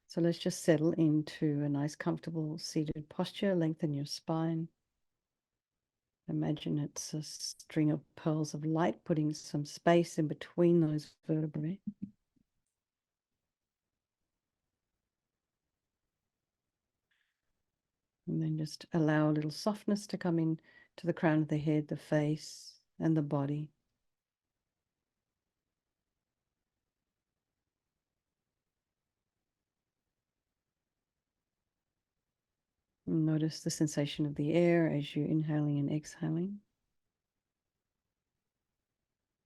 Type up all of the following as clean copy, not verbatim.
So let's just settle into a nice, comfortable seated posture. Lengthen your spine. Imagine it's a string of pearls of light, putting some space in between those vertebrae. And then just allow a little softness to come in to the crown of the head, the face, and the body. And notice the sensation of the air as you're inhaling and exhaling.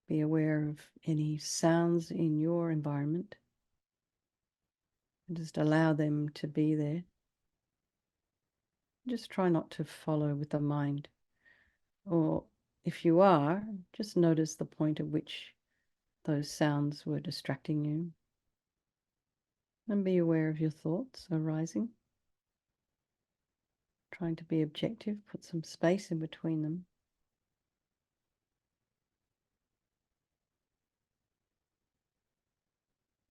Be aware of any sounds in your environment. And just allow them to be there. Just try not to follow with the mind. Or if you are, just notice the point at which those sounds were distracting you. And be aware of your thoughts arising. Trying to be objective, put some space in between them.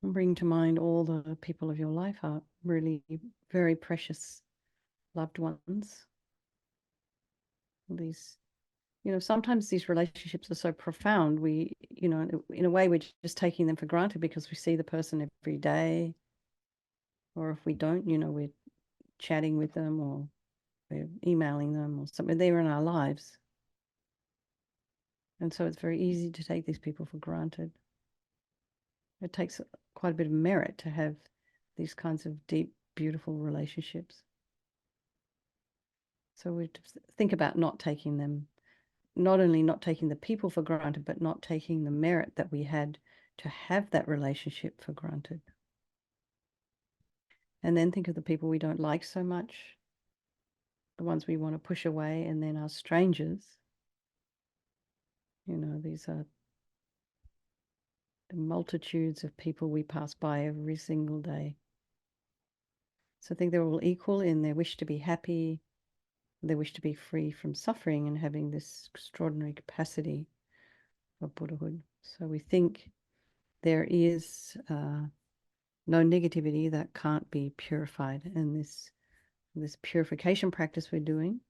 And bring to mind all the people of your life are really very precious loved ones. These, sometimes these relationships are so profound. We, in a way, we're just taking them for granted because we see the person every day. Or if we don't, we're chatting with them or we're emailing them or something. They're in our lives. And so it's very easy to take these people for granted. It takes quite a bit of merit to have these kinds of deep, beautiful relationships. So we think about not taking them, not only not taking the people for granted, but not taking the merit that we had to have that relationship for granted. And then think of the people we don't like so much, the ones we want to push away, and then our strangers. These are the multitudes of people we pass by every single day. So I think they're all equal in their wish to be happy, their wish to be free from suffering, and having this extraordinary capacity for Buddhahood. So we think there is no negativity that can't be purified, and this purification practice we're doing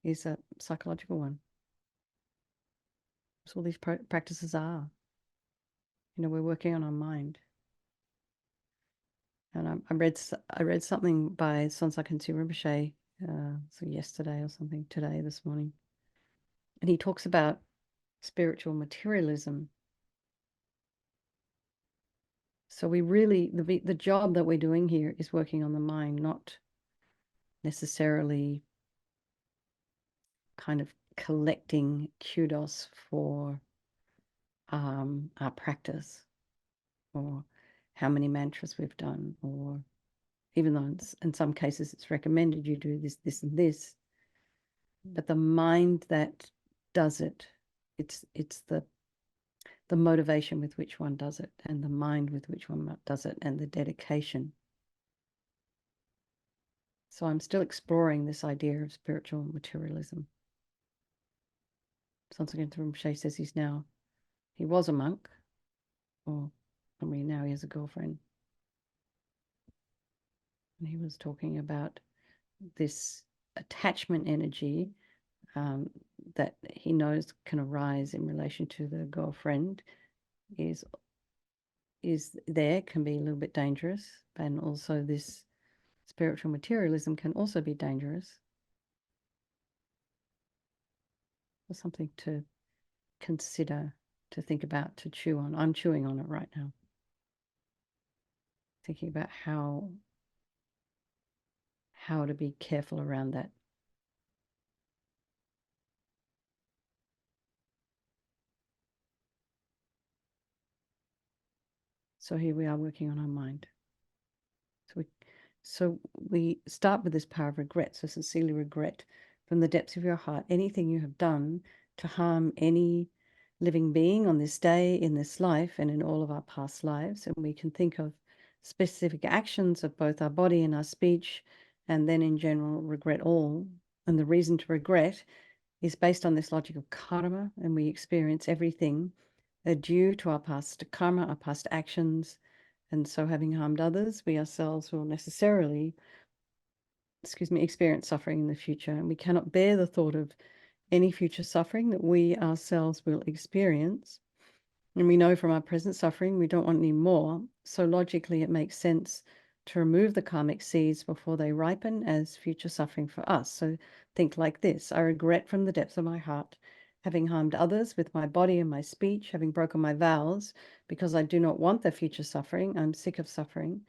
is a psychological one. So all these practices are. We're working on our mind. And I read something by Sonsai Khyentse Rinpoche, so yesterday or something, this morning, and he talks about spiritual materialism. So we really, the job that we're doing here is working on the mind, not necessarily kind of collecting kudos for our practice or how many mantras we've done, or even though in some cases it's recommended you do this, this, and this, but the mind that does it, it's the motivation with which one does it, and the mind with which one does it, and the dedication. So I'm still exploring this idea of spiritual materialism. Sonsai Khyentse Rinpoche says he was a monk, or now he has a girlfriend. And he was talking about this attachment energy that he knows can arise in relation to the girlfriend is there, can be a little bit dangerous, and also this spiritual materialism can also be dangerous. Or something to consider, to think about, to chew on. I'm chewing on it right now. Thinking about how to be careful around that. So here we are working on our mind. So we start with this power of regret. So sincerely regret from the depths of your heart anything you have done to harm any living being on this day, in this life, and in all of our past lives. And we can think of specific actions of both our body and our speech, and then in general regret all. And the reason to regret is based on this logic of karma, and we experience everything are due to our past karma, our past actions. And so having harmed others, we ourselves will necessarily, experience suffering in the future. And we cannot bear the thought of any future suffering that we ourselves will experience. And we know from our present suffering, we don't want any more. So logically, it makes sense to remove the karmic seeds before they ripen as future suffering for us. So think like this: I regret from the depths of my heart having harmed others with my body and my speech, having broken my vows, because I do not want the future suffering. I'm sick of suffering.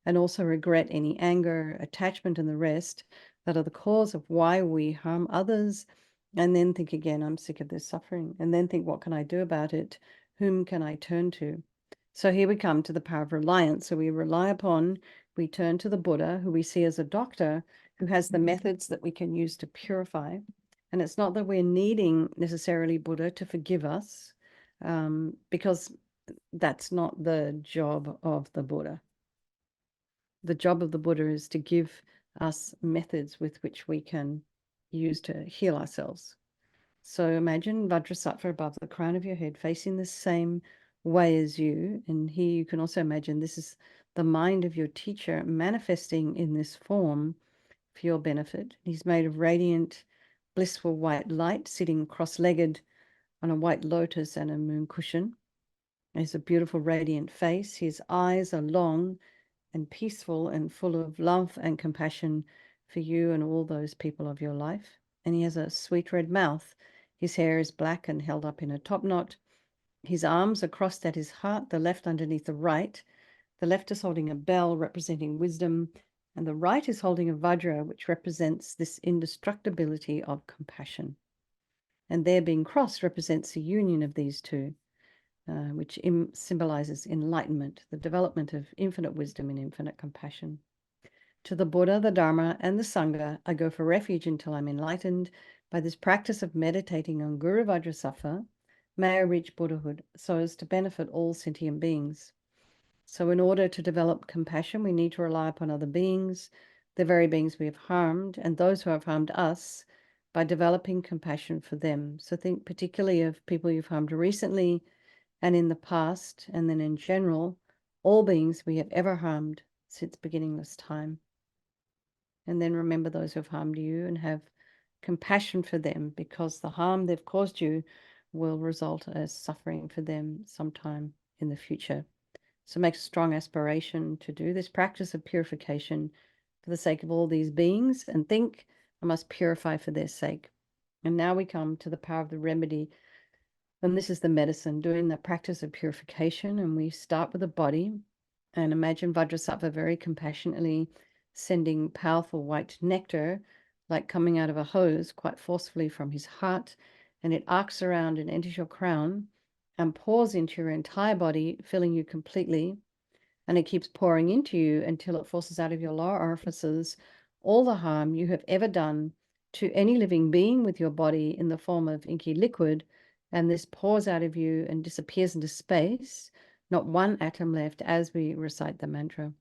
And also regret any anger, attachment, and the rest that are the cause of why we harm others. And then think again, I'm sick of this suffering. And then think, what can I do about it? Whom can I turn to? So here we come to the power of reliance. So we turn to the Buddha, who we see as a doctor, who has the methods that we can use to purify. And it's not that we're needing necessarily Buddha to forgive us, because that's not the job of the Buddha. The job of the Buddha is to give us methods with which we can use to heal ourselves. So imagine Vajrasattva above the crown of your head, facing the same way as you. And here you can also imagine this is the mind of your teacher manifesting in this form for your benefit. He's made of radiant, blissful white light, sitting cross-legged on a white lotus and a moon cushion. He has a beautiful, radiant face. His eyes are long and peaceful and full of love and compassion for you and all those people of your life. And he has a sweet red mouth. His hair is black and held up in a top knot. His arms are crossed at his heart, the left underneath the right. The left is holding a bell representing wisdom, and the right is holding a vajra, which represents this indestructibility of compassion. And their being crossed represents the union of these two, which symbolizes enlightenment, the development of infinite wisdom and infinite compassion. To the Buddha, the Dharma, and the Sangha, I go for refuge until I'm enlightened. By this practice of meditating on Guru Vajrasattva, may I reach Buddhahood so as to benefit all sentient beings. So in order to develop compassion, we need to rely upon other beings, the very beings we have harmed, and those who have harmed us, by developing compassion for them. So think particularly of people you've harmed recently and in the past, and then in general, all beings we have ever harmed since beginningless time. And then remember those who have harmed you and have compassion for them, because the harm they've caused you will result as suffering for them sometime in the future. So make a strong aspiration to do this practice of purification for the sake of all these beings, and think, I must purify for their sake. And now we come to the power of the remedy. And this is the medicine, doing the practice of purification. And we start with the body, and imagine Vajrasattva very compassionately sending powerful white nectar, like coming out of a hose, quite forcefully from his heart. And it arcs around and enters your crown and pours into your entire body, filling you completely. And it keeps pouring into you until it forces out of your lower orifices all the harm you have ever done to any living being with your body in the form of inky liquid. And this pours out of you and disappears into space, not one atom left, as we recite the mantra.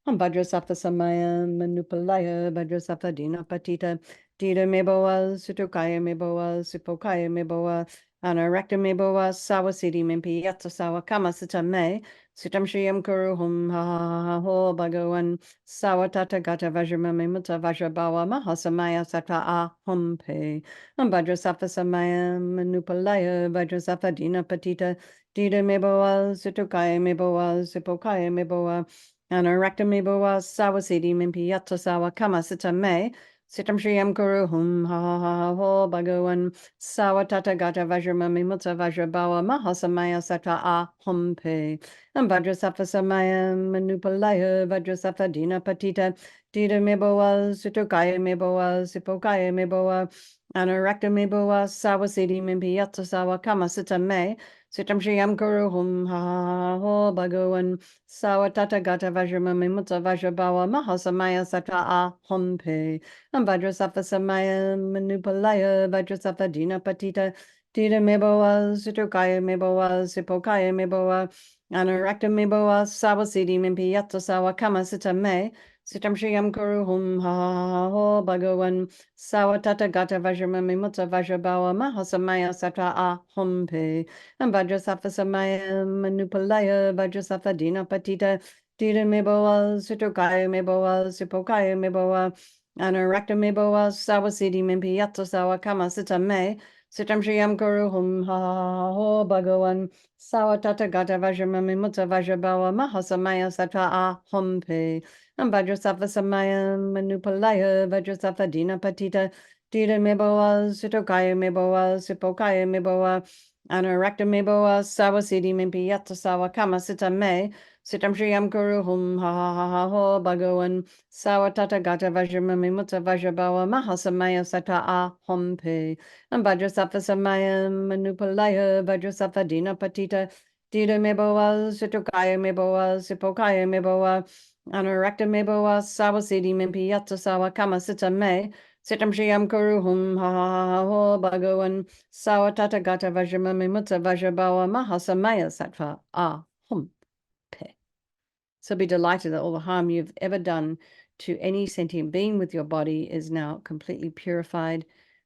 Vajrasattva samaya manupalaya Vajrasattva dina patita dita meboa sutukaya meboa supokaya meboa anarakta meboa sawasiti mimpi yatsa sawa kama sita me sitam shriyam kuru hum ha ha ha ho bhagavan sawatata gata vajrama mimuta vajrabawa mahasamaya sattva a hum pe Vajrasattva samaya manupalaya Vajrasattva dina patita dita meboa sutukaya meboa supokaya meboa Anarakta meboa sawasiti mimpi yatsa sawa kama sita me sitam shriyam kuru hum ha ha ha ho bhagavan sawa tata gata vajrama mimutsa vajrabawa mahasamaya sattva a hum pe Vajrasattva samaya manupalaya Vajrasattva dina patita dita meboa sutukaya meboa sipokaya meboa Anarakta meboa sawasiti mimpi yatsa sawa kama sita me sitam shriyam kuru hum ha ha ha ho bhagavan Sawatata gata vajrama mimutsa vajrabawa mahasamaya sattva a hum pe Vajrasattva samaya manupalaya Vajrasattva dina patita dita meboa sutukaya meboa sipokaya meboa anarakta meboa sawasiti mimpi yatsa sawa kama sita me Sitam Shriyam Guru Hum Ha Ha Ho Bhagavan Sawatata Gata Vajramami Mutta Vajrabawa Mahasamaya Satra A Hum Pe and Vajrasafa Samaya Manupalaya Vajrasafa Dina Patita Dita Meboa Sutokaya Meboa Sipokaya Meboa Anarakta Meboa Sawasidi Mimpi Yatsa Sawa Kama Sita Me Sitam Shriyam Guru Hum Ha Ha Ho Bhagavan Sawatata Gata Vajramami Mutta Vajrabawa Mahasamaya Satra A Hum Pe and Vajrasattva Samaya Manupalaya Vajrasattva Dina Patita Dita Meboa Sutokaya Meboa Sipokaya Meboa Anarakta Meboa Sawasidi Mimpi Yatsa Sawa Kama Sita Me Sitam Shriyam Guru Hum Ha Ha Ha Ha Ho Bhagavan Sawatata Gata Vajramami Mutta Vajrabawa Mahasamaya Sata A Hom Pe and Vajrasattva Samaya Manupalaya Vajrasattva Dina Patita Dita Meboa Sutokaya Meboa Sipokaya Meboa Anarakta Meboa Sawasidi Mimpi Yatsa Sawa Kama Sita Me Sitam Shriyam Guru Hum Ha Ha Ha Ho Bhagavan Sawatata Gata Vajramami Mutta Vajrabawa Mahasamaya Sattva A Hum Pe. So be delighted that all the harm you've ever done to any sentient being with your body is now completely purified,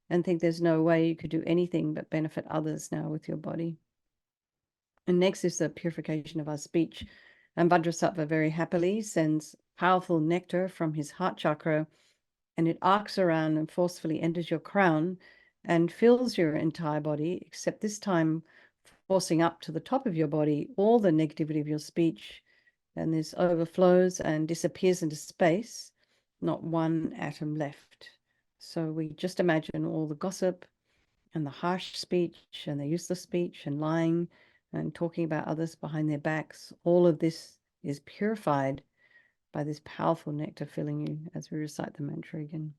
and think there's no way you could do anything but benefit others now with your body. And next is the purification of our speech. And Vajrasattva very happily sends powerful nectar from his heart chakra, and it arcs around and forcefully enters your crown and fills your entire body, except this time forcing up to the top of your body all the negativity of your speech. And this overflows and disappears into space, not one atom left. So we just imagine all the gossip and the harsh speech and the useless speech and lying and talking about others behind their backs. All of this is purified by this powerful nectar filling you as we recite the mantra again.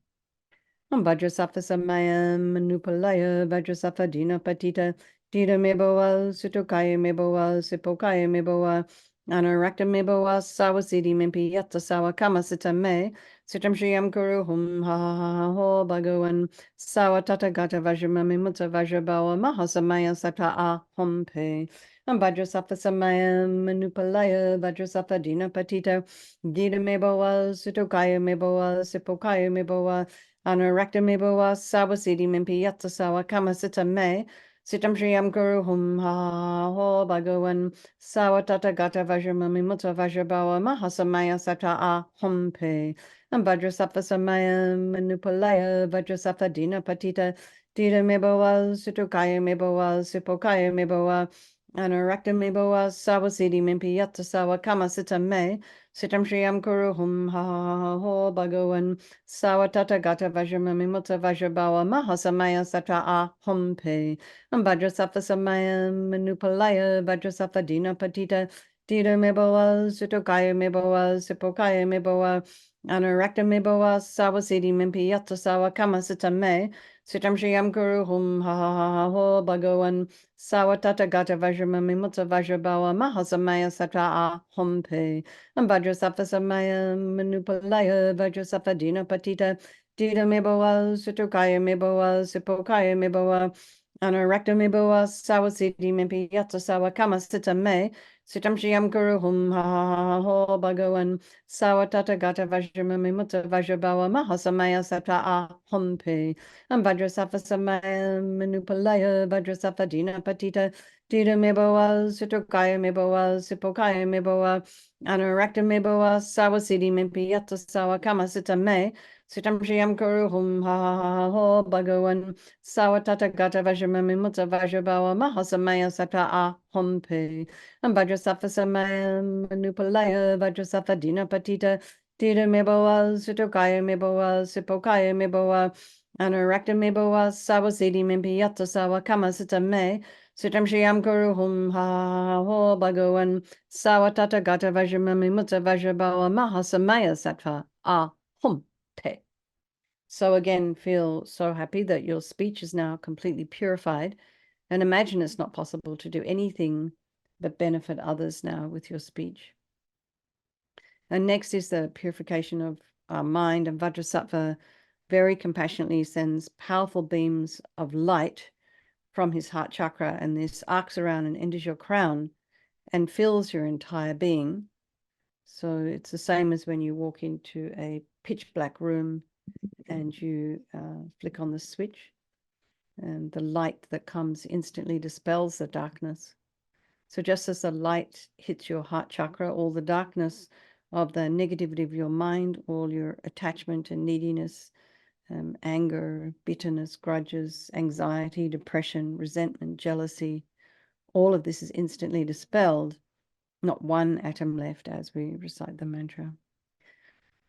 Vajrasattva Samaya Manupalaya Vajrasattva Dina Patita Dita Meboa Sutokaya Meboa Sipokaya Meboa Anarakta Meboa Sawasidi Mimpi Yatsa Sawa Kama Sita Me Sitam Shriyam Guru Hum Ha Ha Ha Ho Bhagavan Sawatata Gata Vajramami Mutta Vajrabawa Mahasamaya Sata A Hom Pe Vajrasattva Samaya Manupalaya Vajrasattva Dina Patita Dita Meboa Sutokaya Meboa Sipokaya Meboa Anarakta Meboa Sawasidi Mimpi Yatsa Sawa Kama Sita Me Sitam Shriyam Guru Hum Ha Ho Bhagavan Sawatata Gata Vajramami Mutta Vajrabawa Mahasamaya Sata A Hom Pe and Vajrasattva Samaya Manupalaya Vajrasattva Dina Patita Dita Meboa Sutokaya Meboa Sipokaya Meboa Anarakta Meboa Sawasidi Mimpi Yatsa Sawa Kama Sita Me Sitam Shriyam Guru Hum Ha Ho Bhagavan Sawatata Gata Vajramami Mutta Vajrabawa Mahasamaya Satra A Hom Pe and Vajrasattva Samaya Manupalaya Vajrasattva Dina Patita Dita Meboa Sutokaya Meboa Sipokaya Meboa Anarakta Meboa Sawasidi Mimpi Yatsa Sawa Kama Sita Me Sitam Shriyam Guru Hum Ha Ho Bhagavan Sawatata Gata Vajramami Mutta Vajrabawa Mahasamaya Satra A Hom Pe and Vajrasattva Samaya Manupalaya Vajrasattva Dina Patita Dita Meboa Sutokaya Meboa Sipokaya Meboa Anarakta Meboa Sawasidi Mimpi Yatsa Sawa Kama Sita Me Sitam Shriyam Guru Hum Ha Ho Bhagavan Sawatata Gata Vajramami Mutta Vajrabawa Mahasamaya Satra A Hom Pe and Vajrasattva Samaya Manupalaya Vajrasattva Dina Patita Dita Meboa Sutokaya Meboa Sipokaya Meboa Anarakta Meboa Sawasidi Mimpi Yatsa Sawa Kama Sita Me Sitam Shriyam Guru Hum Ha Ho Bhagavan Sawatata Gata Vajramami Mutta Vajrabawa Mahasamaya Sata A Hom Pe and Vajrasattva Samaya Manupalaya Vajrasattva Dina Patita Dita Meboa Sutokaya Meboa Sipokaya Meboa Anarakta Meboa Sawasidi Mimpi Yatsa Sawa Kama Sita Me Sitam Shriyam Guru Hum Ha Ho Bhagavan Sawatata Gata Vajramami Mutta Vajrabawa Mahasamaya Sattva A Hum Pe. So again, feel so happy that your speech is now completely purified, and imagine it's not possible to do anything but benefit others now with your speech. And next is the purification of our mind, and Vajrasattva very compassionately sends powerful beams of light from his heart chakra, and this arcs around and enters your crown and fills your entire being. So it's the same as when you walk into a pitch black room and you flick on the switch, and the light that comes instantly dispels the darkness. So just as the light hits your heart chakra, all the darkness of the negativity of your mind, all your attachment and neediness, anger, bitterness, grudges, anxiety, depression, resentment, jealousy, all of this is instantly dispelled. Not one atom left as we recite the mantra.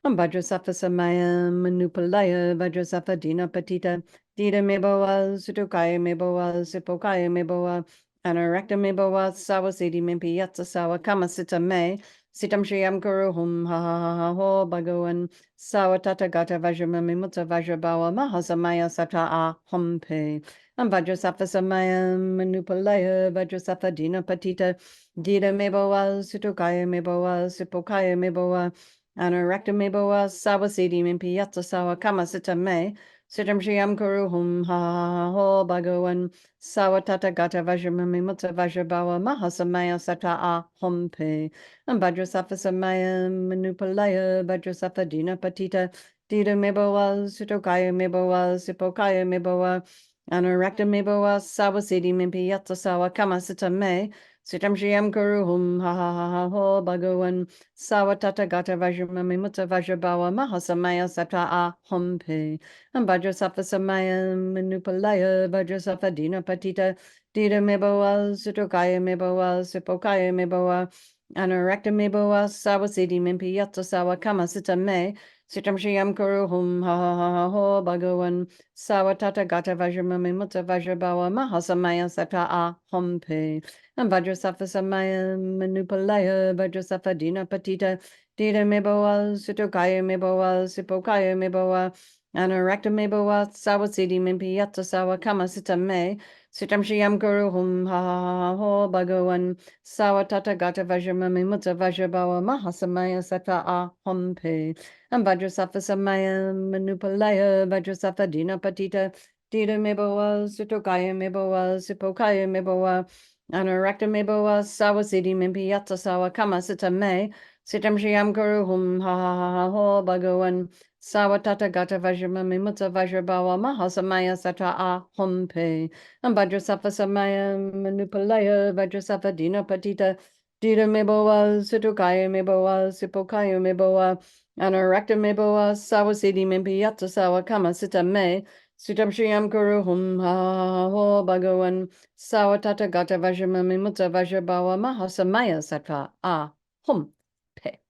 Vajrasattva Samaya Manupalaya Vajrasattva Dina Patita Dita Meboa Sutukaya Meboa Sipokaya Meboa Anarakta Meboa Sawasidi Mimpi Yatsa Sawa Kamasita Me Sitam Shriyam Guru Hum Ha Ha Ha Ha Ho Bhagavan Sawatata Gata Vajramami Mutta Vajrabawa Mahasamaya Sata A Hompe Vajrasattva Samaya Manupalaya Vajrasattva Dina Patita Dita Meboa Sutukaya Meboa Sipokaya Meboa Anarakta meboa sawasidi mimpi yatsa sawa kama sita me sitam shriyam kuru hum ha ho bhagavan sawatata gata vajramami mutta vajrabawa mahasamaya sata a hompe vajrasattva samaya manupalaya vajrasattva dina patita dita meboa sutokaya meboa sipokaya meboa Anarakta meboa sawasidi mimpi yatsa sawa kama sita me sitam shriyam kuru hum ha ho bhagavan Sawatata gata vajramami mutta vajrabawa mahasamaya sata a hompe. Vajrasattva samaya manupalaya vajrasattva dina patita dita meboa sutokaya meboa sipokaya meboa anarakta meboa sawasidi mimpi yatsa sawa kama sita me sitam shriyam kuru hum ha ho bhagavan sawatata gata vajramami mutta vajrabawa mahasamaya sata a hompe. Vajrasattva samaya manupalaya vajrasattva dina patita dita meboa sutokaya meboa sipokaya meboa anarakta meboa sawasidi mimpi yatsa sawa kama sita me sitam shriyam guru hum ha ho bhagavan sawatata gata vajramami mutta vajrabawa mahasamaya sata a hompe vajrasattva samaya manupalaya vajrasattva dina patita dita meboa sutokaya meboa sipokaya meboa Anarakta meboa sawasidi mimpi yatsa sawa kama sita me sitam shriyam guru hum ha ho bhagavan sawatata gata vajramami mutta vajrabawa mahasamaya sata a hompe vajrasattva samaya manupalaya vajrasattva dina patita dita meboa sutukaya meboa sipokaya meboa anarakta meboa sawasidi mimpi yatsa sawa kama sita me sitam shriyam guru hum ha ho bhagavan Sawatata gata vajramami mutta vajrabawa mahasamaya sata a hum pe.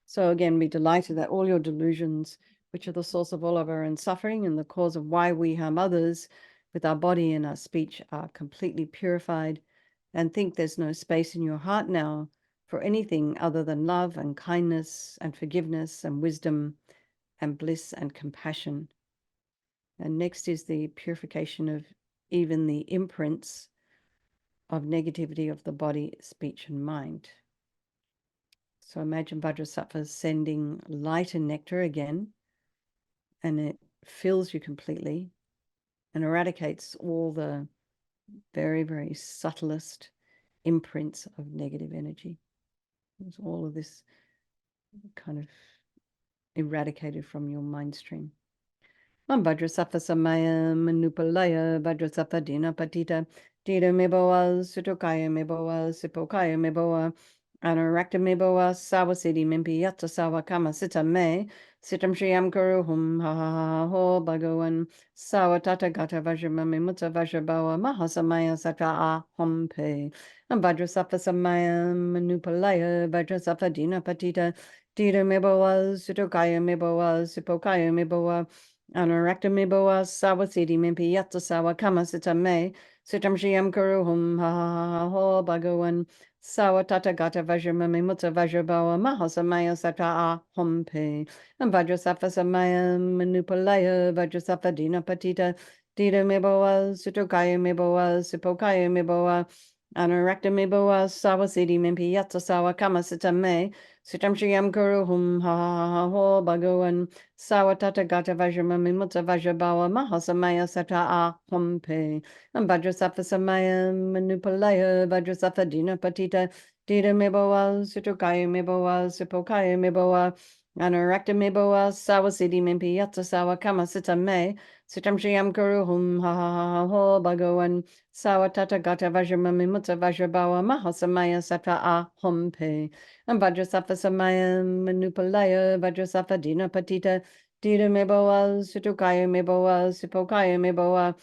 So again, be delighted that all your delusions, which are the source of all of our own suffering and the cause of why we harm others with our body and our speech, are completely purified, and think there's no space in your heart now for anything other than love and kindness and forgiveness and wisdom and bliss and compassion. And next is the purification of even the imprints of negativity of the body, speech, and mind. So imagine Vajrasattva sending light and nectar again, and it fills you completely and eradicates all the very, very subtlest imprints of negative energy. There's all of this kind of eradicated from your mind stream. Vajrasattva samaya manupalaya Vajrasattva dina patita dita meboa sutokaya meboa sipokaya meboa anarakta meboa sawasidi mimpi yatsa sawa kama sita me sitam shriyam guru hum ha ho bhagavan sawatata gata vajramami mutta vajrabawa mahasamaya sata a hompe Vajrasattva samaya manupalaya Vajrasattva dina patita dita meboa sutokaya meboa sipokaya meboa Anarakta meboa sawasidi mimpi yatsa sawa kama sita me sitam shriyam guru hum ha ho bhagavan sawatata gata vajramami mutta vajrabawa mahasamaya sata a hompe vajrasattva samaya manupalaya vajrasattva dina patita dita meboa sutokaya meboa sipokaya meboa anarakta meboa sawasidi mimpi yatsa sawa kama sita me sitam shriyam guru hum ha ho bhagavan Sawatata gata vajramami mutta vajrabawa mahasamaya sata a hompe. Vajrasattva samaya manupalaya vajrasattva dina patita Dida Miboa, Sutukaya Miboa, Sipokaya Miboa, Anarakta Miboa, Sawa Siddhi Mimpi Yatsa Sawa Kama Sita Me, Sitam Shriam Guru Hum Ha Ha Ha Ho Bhagawan, Sawa Tata Gata Vajramami Mutta Vajrabawa Mahasamaya Sata A Hum Pe, and Vajrasafa Samaya Manupalaya, Vajrasafa Dina Patita, Dida Miboa, Sutukaya Miboa, Sipokaya Miboa,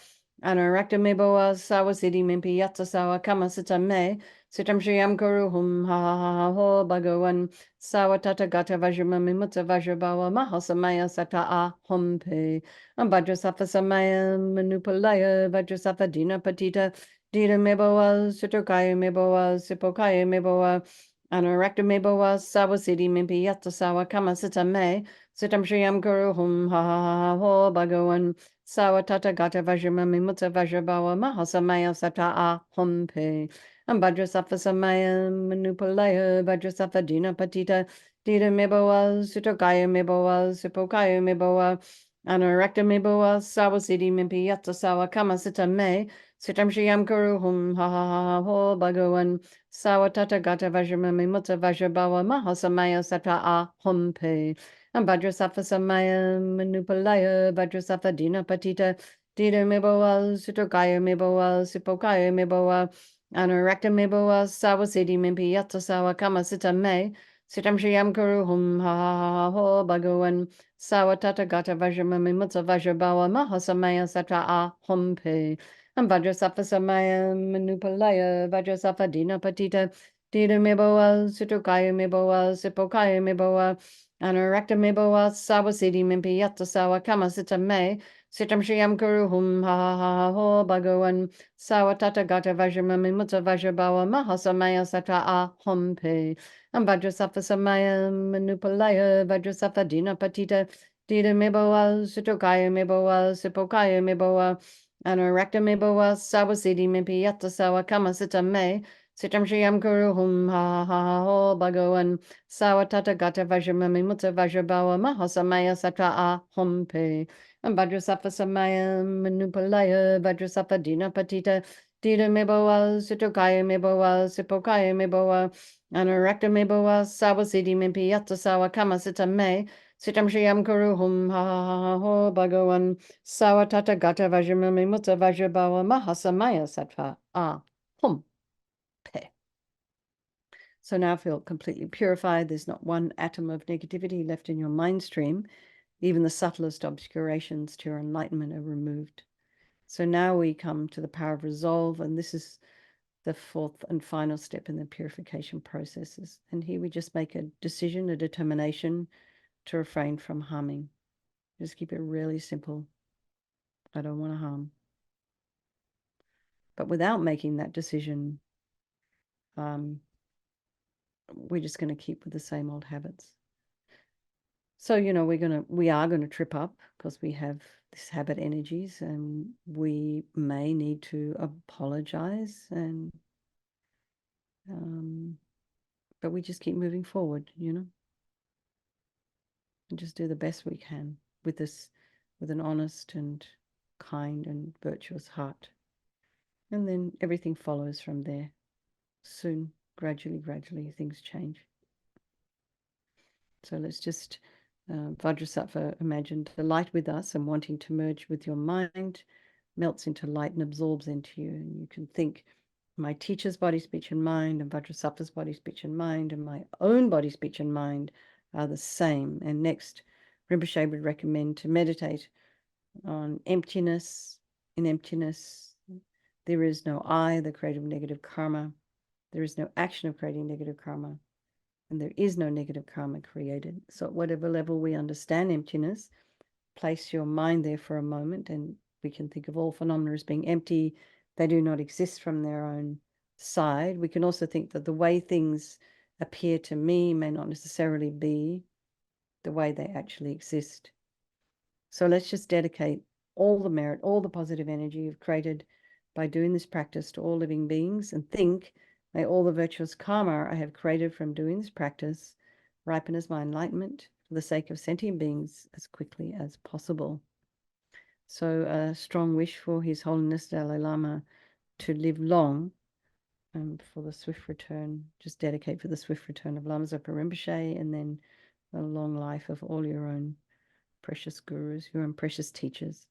Anarakta Miboa, Sawa Siddhi Mimpi Yatsa Sawa Kama Sita Me, Sitam Shriyam Guru Hum Ha Ha Ha Ho Bhagawan Sawatata Gata Vajramami Mutta Vajrabawa Mahasamaya Sata A Hum Pe Vajrasafa Samaya Manupalaya Vajrasafa Dina Patita Dita Meboa Sutukaya Meboa Sipokaya Meboa Anarakta Meboa Sawa Siddhi Mimpi Yatta Sawa Kama Sita Me Sitam Shriyam Guru Hum Ha Ha Ha Ho Bhagawan Sawatata Gata Vajramami Mutta Vajrabawa Mahasamaya Sata A Hum Pe Vajrasafa Samaya Manupalaya Vajrasafa Dina Patita Dita Meboa Sutokaya Meboa Sipokaya Meboa Anarakta Meboa Sawa Siddhi Mimpi Yatta Sawa Kama Sita Me Sitam Shriyam Guru Hum Ha Ha Ha Ho Bhagawan Sawa Tata Gata Vajramami Mutta Vajrabawa Mahasamaya Sata A Hum Pe Vajrasafa Samaya Manupalaya Vajrasafa Dina Patita Dita Meboa Sutokaya Meboa Sipokaya Meboa Anarakta Meboa Sawa Siddhi Mimpi Yatta Sawa Kama Sita Me Sitam Shriyam Guru Hum Ha Ha Ha Ho Bhagawan Sawa Tata Gata Vajramami Mutta Vajrabawa Mahasamaya Sata A Hum Pe Vajrasafa Samaya Manupalaya Vajrasafa Dina Patita Dita Meboa Sutukaya Meboa Sipokaya Meboa Anarakta Meboa Sawa Siddhi Mimpi Yatta Sawa Kama Sita Me Sitam Shriyam Guru Hum Ha Ha Ha Ho Bhagawan Sawatata Gata Vajramami Mutta Vajrabawa Mahasamaya Sata A Hum Pe Vajrasafa Samaya Manupalaya Vajrasafa Dina Patita Dita Meboa Sutokaya Meboa Sipokaya Meboa Anarakta Meboa Sawa Siddhi Mimpi Yatta Sawa Kama Sita Me Sitam Shriyam Guru Hum Ha Ha Ha Ho Bhagawan Sawatata Gata Vajramami Mutta Vajrabawa Mahasamaya Sata A Hum Pe Vajrasafa Samaya Manupalaya Vajrasafa Dina Patita Dita Meboa Sutokaya Meboa Sipokaya Meboa Anarakta Meboa Sawa Siddhi Mimpi Yatta Sawa Kama Sita Me Sitam Shriyam Guru Hum Ha Ha Ha Ho Bhagawan Sawa Tata Gata Vajramami Mutta Vajrabawa Mahasamaya Sata A Hum Pe. So now feel completely purified. There's not one atom of negativity left in your mind stream. Even the subtlest obscurations to your enlightenment are removed. So now we come to the power of resolve, and this is the fourth and final step in the purification processes. And here we just make a decision, a determination to refrain from harming. Just keep it really simple. I don't want to harm. But without making that decision, we're just going to keep with the same old habits. So, we are going to trip up because we have this habit energies, and we may need to apologize, but we just keep moving forward, and just do the best we can with this, with an honest and kind and virtuous heart. And then everything follows from there. Soon, gradually, things change. So let's just, Vajrasattva, imagine the light with us and wanting to merge with your mind, melts into light and absorbs into you. And you can think, my teacher's body, speech, and mind, and Vajrasattva's body, speech, and mind, and my own body, speech, and mind are the same. And next, Rinpoche would recommend to meditate on emptiness. In emptiness, there is no I, the creator of negative karma. There is no action of creating negative karma. And there is no negative karma created. So at whatever level we understand emptiness, place your mind there for a moment, and we can think of all phenomena as being empty. They do not exist from their own side. We can also think that the way things appear to me may not necessarily be the way they actually exist. So let's just dedicate all the merit, all the positive energy you've created by doing this practice to all living beings, and think, may all the virtuous karma I have created from doing this practice ripen as my enlightenment for the sake of sentient beings as quickly as possible. So a strong wish for His Holiness Dalai Lama to live long for the swift return, just dedicate for the swift return of Lama Zopa Rinpoche, and then the long life of all your own precious gurus, your own precious teachers.